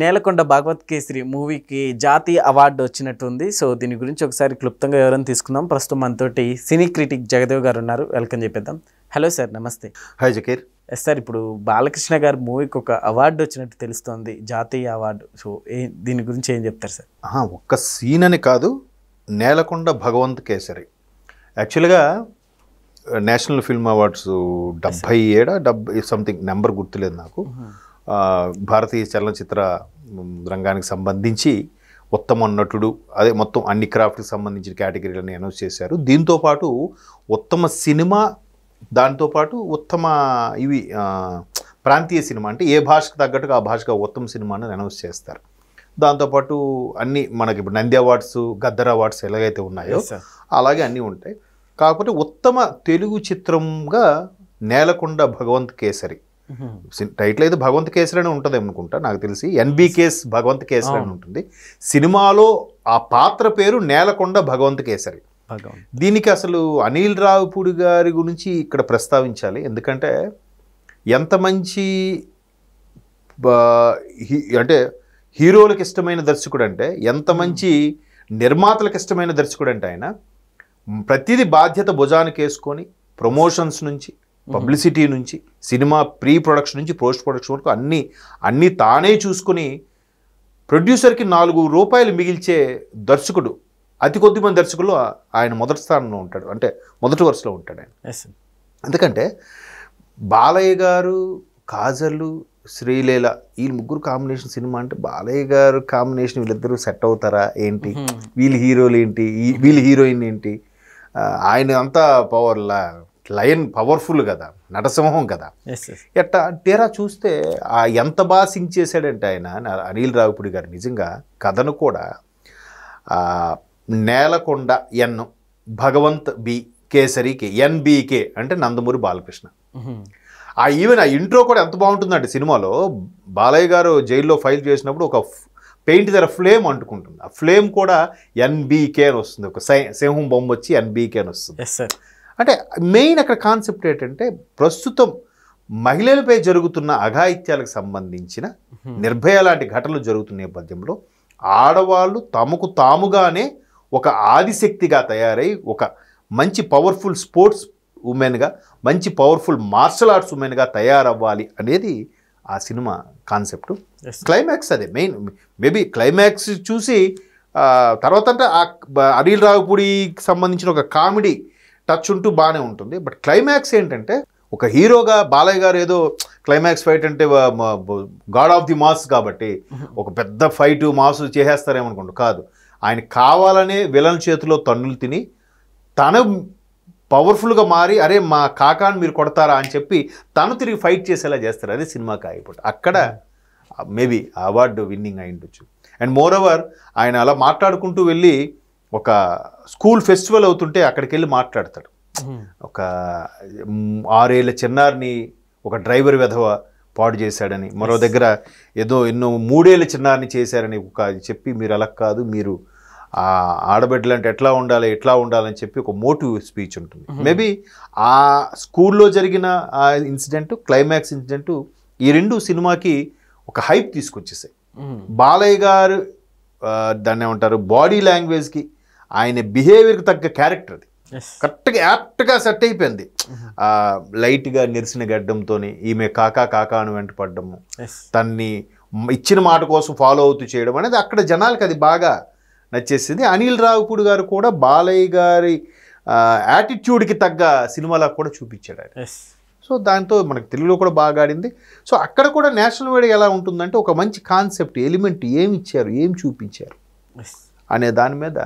నేలకొండ భాగవత్ కేసరి మూవీకి జాతీయ అవార్డు వచ్చినట్టుంది. సో దీని గురించి ఒకసారి క్లుప్తంగా వివరణ తీసుకుందాం. ప్రస్తుతం మనతోటి సినీ క్రిటిక్ జగదేవ్ గారు ఉన్నారు. వెల్కమ్ చెప్పేద్దాం. హలో సార్, నమస్తే. హాయ్ జకీర్. ఎస్ సార్, ఇప్పుడు బాలకృష్ణ గారి మూవీకి ఒక అవార్డు వచ్చినట్టు తెలుస్తోంది, జాతీయ అవార్డు. సో దీని గురించి ఏం చెప్తారు సార్? ఒక్క సీన్ అని కాదు, నేలకొండ భగవంత్ కేసరి యాక్చువల్గా national film awards 77 something number గుర్తులేదు నాకు. భారతీయ చలనచిత్ర రంగానికి సంబంధించి ఉత్తమ నటుడు, అదే మొత్తం అన్ని క్రాఫ్ట్కి సంబంధించిన కేటగిరీలని అనౌన్స్ చేశారు. దీంతోపాటు ఉత్తమ సినిమా, దాంతోపాటు ఉత్తమ ఇవి ప్రాంతీయ సినిమా, అంటే ఏ భాషకు తగ్గట్టుగా ఆ భాషగా ఉత్తమ సినిమాని అనౌన్స్ చేస్తారు. దాంతోపాటు అన్నీ మనకి ఇప్పుడు నంది అవార్డ్స్, గద్దర్ అవార్డ్స్ ఎలాగైతే ఉన్నాయో అలాగే అన్నీ ఉంటాయి. కాకపోతే ఉత్తమ తెలుగు చిత్రంగా నేలకొండ భగవంత్ కేసరి, టైటిల్ అయితే భగవంత్ కేసరి అని ఉంటుంది అనుకుంటా, నాకు తెలిసి ఎన్బికేస్ భగవంత్ కేసరి అని ఉంటుంది. సినిమాలో ఆ పాత్ర పేరు నేలకొండ భగవంత్ కేసరి. దీనికి అసలు అనిల్ రావిపూడి గారి గురించి ఇక్కడ ప్రస్తావించాలి. ఎందుకంటే ఎంత మంచి అంటే హీరోలకు ఇష్టమైన దర్శకుడు, అంటే ఎంత మంచి నిర్మాతలకు ఇష్టమైన దర్శకుడు అంటే ఆయన ప్రతిదీ బాధ్యత భుజానికి వేసుకొని ప్రమోషన్స్ నుంచి, పబ్లిసిటీ నుంచి, సినిమా ప్రీ ప్రొడక్షన్ నుంచి పోస్ట్ ప్రొడక్షన్ వరకు అన్నీ తానే చూసుకుని ప్రొడ్యూసర్కి 4 రూపాయలు మిగిల్చే దర్శకుడు అతి కొద్ది మంది దర్శకులు ఆయన మొదటి స్థానంలో ఉంటాడు, అంటే మొదటి వరుసలో ఉంటాడు ఆయన. ఎందుకంటే బాలయ్య గారు, కాజల్, శ్రీలీల ఈ ముగ్గురు కాంబినేషన్ సినిమా అంటే బాలయ్య గారు కాంబినేషన్ వీళ్ళిద్దరూ సెట్ అవుతారా ఏంటి, వీళ్ళ హీరోలు ఏంటి, వీళ్ళ హీరోయిన్ ఏంటి, ఆయన అంతా లయన్ పవర్ఫుల్ కదా, నటసింహం కదా. ఎట్టా తీరా చూస్తే ఎంత బాగా సింక్ చేశాడంటే ఆయన అనిల్ రావిపూడి గారు నిజంగా కథను కూడా నేలకొండ ఎన్, భగవంత్ బి, కేసరి కే, ఎన్బికే అంటే నందమూరి బాలకృష్ణ. ఈవెన్ ఆ ఇంట్రో కూడా ఎంత బాగుంటుందంటే సినిమాలో బాలయ్య గారు జైల్లో ఫైల్ చేసినప్పుడు ఒక పెయింట్ దగ్గర ఫ్లేమ్ అంటుకుంటుంది. ఆ ఫ్లేమ్ కూడా ఎన్బికే అని వస్తుంది, ఒక సింహం బొమ్మ వచ్చి ఎన్బికే అని వస్తుంది. అంటే మెయిన్ అక్కడ కాన్సెప్ట్ ఏంటంటే ప్రస్తుతం మహిళలపై జరుగుతున్న అఘాయిత్యాలకు సంబంధించిన నిర్భయ లాంటి ఘటనలు జరుగుతున్న నేపథ్యంలో ఆడవాళ్ళు తమకు తాముగానే ఒక ఆదిశక్తిగా తయారై ఒక మంచి పవర్ఫుల్ స్పోర్ట్స్ ఉమెన్గా, మంచి పవర్ఫుల్ మార్షల్ ఆర్ట్స్ ఉమెన్గా తయారవ్వాలి అనేది ఆ సినిమా కాన్సెప్ట్. క్లైమాక్స్ అదే మెయిన్. మేబీ క్లైమాక్స్ చూసి తర్వాత అంటే అనిల్ రావిపూడికి సంబంధించిన ఒక కామెడీ టచ్ ఉంటూ బాగానే ఉంటుంది. బట్ క్లైమాక్స్ ఏంటంటే ఒక హీరోగా బాలయ్య గారు ఏదో క్లైమాక్స్ ఫైట్ అంటే గాడ్ ఆఫ్ ది మాస్ కాబట్టి ఒక పెద్ద ఫైట్ మాస్ చేసేస్తారేమనుకోండి, కాదు. ఆయన కావాలనే విలన్ చేతిలో తన్నులు తిని తను పవర్ఫుల్గా మారి అరే మా కాకాని మీరు కొడతారా అని చెప్పి తను తిరిగి ఫైట్ చేసేలా చేస్తారు. అదే సినిమాకి అయిపోతుంది. అక్కడ మేబీ అవార్డు విన్నింగ్ అయి ఉండొచ్చు. అండ్ మోర్ ఓవర్ ఆయన అలా మాట్లాడుకుంటూ వెళ్ళి ఒక స్కూల్ ఫెస్టివల్ అవుతుంటే అక్కడికి వెళ్ళి మాట్లాడతాడు. ఒక 6 ఏళ్ల చిన్నారిని ఒక డ్రైవర్ వెధవ పాడు చేశాడని, మరో దగ్గర ఎన్నో 3 ఏళ్ల చిన్నారిని చేశారని ఒక చెప్పి మీరు అలా కాదు, మీరు ఆడబిడ్డలు అంటే ఎట్లా ఉండాలని చెప్పి ఒక మోటివ్ స్పీచ్ ఉంటుంది. మేబీ ఆ స్కూల్లో జరిగిన ఆ ఇన్సిడెంట్, క్లైమాక్స్ ఇన్సిడెంట్ ఈ 2 సినిమాకి ఒక హైప్ తీసుకొచ్చేసాయి. బాలయ్య గారు దాన్ని ఏమంటారు, బాడీ లాంగ్వేజ్కి, ఆయన బిహేవియర్కి తగ్గ క్యారెక్టర్ అది కరెక్ట్గా యాప్ట్గా సెట్ అయిపోయింది. లైట్గా నెరిసిన గడ్డంతో ఈమె కాకా అని వెంట పడ్డము, తన్ని ఇచ్చిన మాట కోసం ఫాలో అవుతూ చేయడం అనేది అక్కడ జనాలకి అది బాగా నచ్చేసింది. అనిల్ రావిపూడి గారు కూడా బాలయ్య గారి యాటిట్యూడ్కి తగ్గ సినిమాలకు కూడా చూపించాడు ఆయన. సో దాంతో మనకు తెలుగులో కూడా బాగా ఆడింది. సో అక్కడ కూడా నేషనల్ వైడ్ ఎలా ఉంటుందంటే ఒక మంచి కాన్సెప్ట్ ఎలిమెంట్ ఏమి ఇచ్చారు, ఏం చూపించారు అనే దాని మీద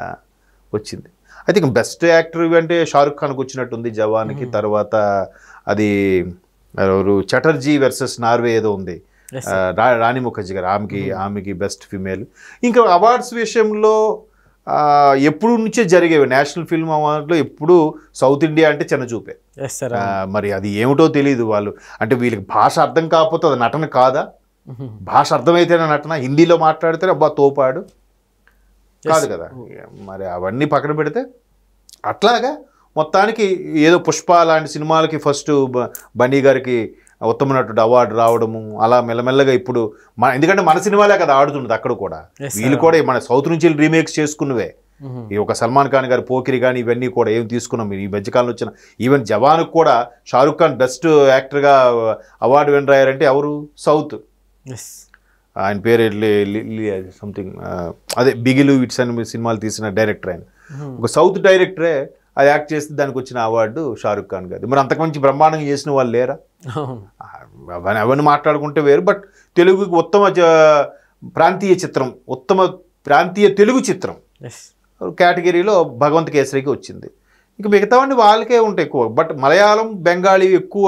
వచ్చింది. ఐ థింక్ బెస్ట్ యాక్టర్ అంటే షారుఖ్ ఖాన్కి వచ్చినట్టుంది జవాన్కి. తర్వాత అది చటర్జీ వర్సెస్ నార్వే ఏదో ఉంది, రాణి ముఖర్జీ గారు, ఆమెకి బెస్ట్ ఫిమేల్. ఇంకా అవార్డ్స్ విషయంలో ఎప్పుడు నుంచే జరిగేవి నేషనల్ ఫిల్మ్ అవార్డులో. ఎప్పుడు సౌత్ ఇండియా అంటే చిన్న చూపే. మరి అది ఏమిటో తెలియదు. వాళ్ళు అంటే వీళ్ళకి భాష అర్థం కాకపోతే అది నటన కాదా, భాష అర్థమైతేనే నటన, హిందీలో మాట్లాడితేనే అబ్బా తోపాడు కాదు కదా. మరి అవన్నీ పక్కన పెడితే అట్లాగా మొత్తానికి ఏదో పుష్ప లాంటి సినిమాలకి ఫస్ట్ బన్నీ గారికి ఉత్తమ నటుడు అవార్డు రావడము అలా మెల్లమెల్లగా ఇప్పుడు ఎందుకంటే మన సినిమాలే కదా ఆడుతుండదు అక్కడ కూడా. వీళ్ళు కూడా మన సౌత్ నుంచి రీమేక్స్ చేసుకున్నవే. ఈ ఒక సల్మాన్ ఖాన్ గారు పోకిరి కానీ ఇవన్నీ కూడా ఏం తీసుకున్నాం. ఈ మధ్యకాలంలో వచ్చిన ఈవెన్ జవాన్కు కూడా షారుఖ్ ఖాన్ బెస్ట్ యాక్టర్గా అవార్డు విన్నర్ అయ్యారంటే ఎవరు? సౌత్. ఆయన పేరు సంథింగ్ అదే బిగిలు ఇట్స్ అని సినిమాలు తీసిన డైరెక్టర్ ఆయన. ఒక సౌత్ డైరెక్టరే అది యాక్ట్ చేస్తే దానికి వచ్చిన అవార్డు షారుఖ్ ఖాన్ గారు. మరి అంతకుమించి బ్రహ్మాండంగా చేసిన వాళ్ళు లేరా? అవన్నీ మాట్లాడుకుంటే వేరు. బట్ తెలుగుకి ఉత్తమ ప్రాంతీయ చిత్రం, ఉత్తమ ప్రాంతీయ తెలుగు చిత్రం కేటగిరీలో భగవంత్ కేసరికి వచ్చింది. ఇక మిగతావన్నీ వాళ్ళకే ఉంటాయి ఎక్కువ. బట్ మలయాళం, బెంగాలీ ఎక్కువ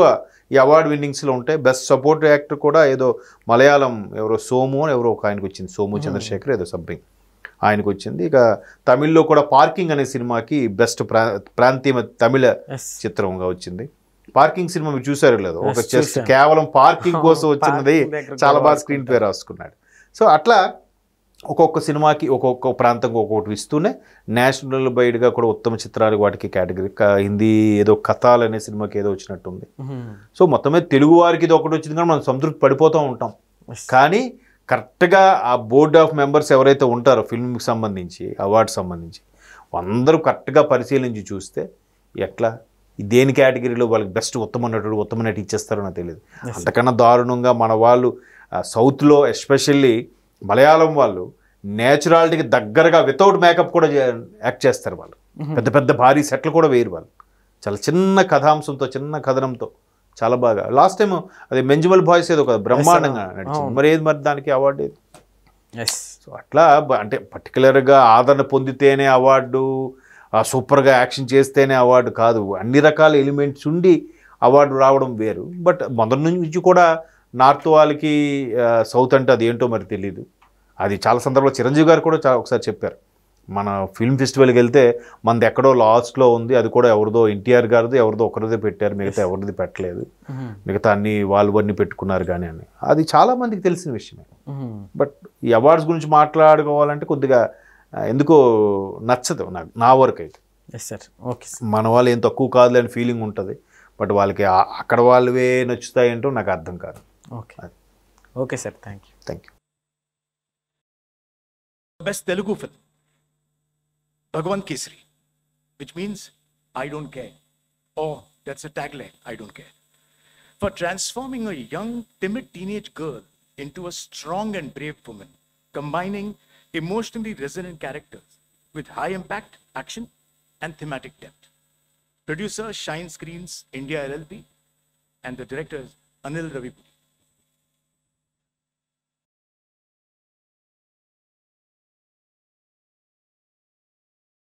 ఈ అవార్డు విన్నింగ్స్లో ఉంటాయి. బెస్ట్ సపోర్ట్ యాక్టర్ కూడా ఏదో మలయాళం ఎవరో సోము అని ఎవరో ఒక ఆయనకు వచ్చింది, సోము చంద్రశేఖర్ ఏదో సంథింగ్ ఆయనకు వచ్చింది. ఇక తమిళ్లో కూడా పార్కింగ్ అనే సినిమాకి బెస్ట్ ప్రాంతీయ తమిళ చిత్రంగా వచ్చింది. పార్కింగ్ సినిమా మీరు చూసారో లేదో, ఒక జస్ట్ కేవలం పార్కింగ్ కోసం వచ్చినది చాలా బాగా స్క్రీన్ ప్లే రాసుకున్నాడు. సో అట్లా ఒక్కొక్క సినిమాకి ఒక్కొక్క ప్రాంతంకి ఒక్కొక్కటి ఇస్తూనే నేషనల్ వైడ్గా కూడా ఉత్తమ చిత్రాలు వాటికి కేటగిరీ. హిందీ ఏదో కథాల్ అనే సినిమాకి ఏదో వచ్చినట్టుంది. సో మొత్తమే తెలుగు వారికి ఇది ఒకటి వచ్చింది కానీ మనం సంతృప్తి పడిపోతూ ఉంటాం. కానీ కరెక్ట్గా ఆ బోర్డ్ ఆఫ్ మెంబర్స్ ఎవరైతే ఉంటారో ఫిల్మ్కి సంబంధించి అవార్డు సంబంధించి అందరూ కరెక్ట్గా పరిశీలించి చూస్తే ఎట్లా దేని కేటగిరీలో వాళ్ళకి బెస్ట్ ఉత్తమ నటుడు ఉత్తమ నటి ఇచ్చేస్తారో నాకు తెలియదు. అంతకన్నా దారుణంగా మన వాళ్ళు సౌత్లో ఎస్పెషల్లీ మలయాళం వాళ్ళు నేచురాలిటీకి దగ్గరగా వితౌట్ మేకప్ కూడా యాక్ట్ చేస్తారు. వాళ్ళు పెద్ద పెద్ద భారీ సెట్లు కూడా వేయరు. వాళ్ళు చాలా చిన్న కథాంశంతో చిన్న కథనంతో చాలా బాగా. లాస్ట్ టైం అది మెంజుమల్ బాయ్స్ ఏదో కదా బ్రహ్మాండంగా నడిచింది. మరి ఏది మరి దానికి అవార్డు ఏది? సో అట్లా అంటే పర్టికులర్గా ఆదరణ పొందితేనే అవార్డు, సూపర్గా యాక్షన్ చేస్తేనే అవార్డు కాదు. అన్ని రకాల ఎలిమెంట్స్ ఉండి అవార్డు రావడం వేరు. బట్ మొదటి నుంచి కూడా నార్త్ వాళ్ళకి సౌత్ అంటే అది ఏంటో మరి తెలియదు. అది చాలా సందర్భంలో చిరంజీవి గారు కూడా ఒకసారి చెప్పారు, మన ఫిల్మ్ ఫెస్టివల్కి వెళ్తే మనది ఎక్కడో లాస్ట్లో ఉంది, అది కూడా ఎవరిదో ఎన్టీఆర్ గారిది ఎవరిదో ఒకరిదే పెట్టారు, మిగతా ఎవరిది పెట్టలేదు, మిగతా అన్ని వాళ్ళు పెట్టుకున్నారు కానీ అని. అది చాలా మందికి తెలిసిన విషయమే. బట్ ఈ అవార్డ్స్ గురించి మాట్లాడుకోవాలంటే కొద్దిగా ఎందుకో నచ్చదు నాకు, నా వరకు అయితే. మన వాళ్ళు ఏం తక్కువ కాదులే అని ఫీలింగ్ ఉంటుంది. బట్ వాళ్ళకి అక్కడ వాళ్ళవే నచ్చుతాయేంటో నాకు అర్థం కాదు. Okay sir, thank you. Best Telugu film, Bhagwant Kesari, which means I don't care. Oh, that's a tagline, I don't care. For transforming a young, timid teenage girl into a strong and brave woman, combining emotionally resonant characters with high impact action and thematic depth. Producer Shine Screens India LLP and the director is Anil Ravipudi.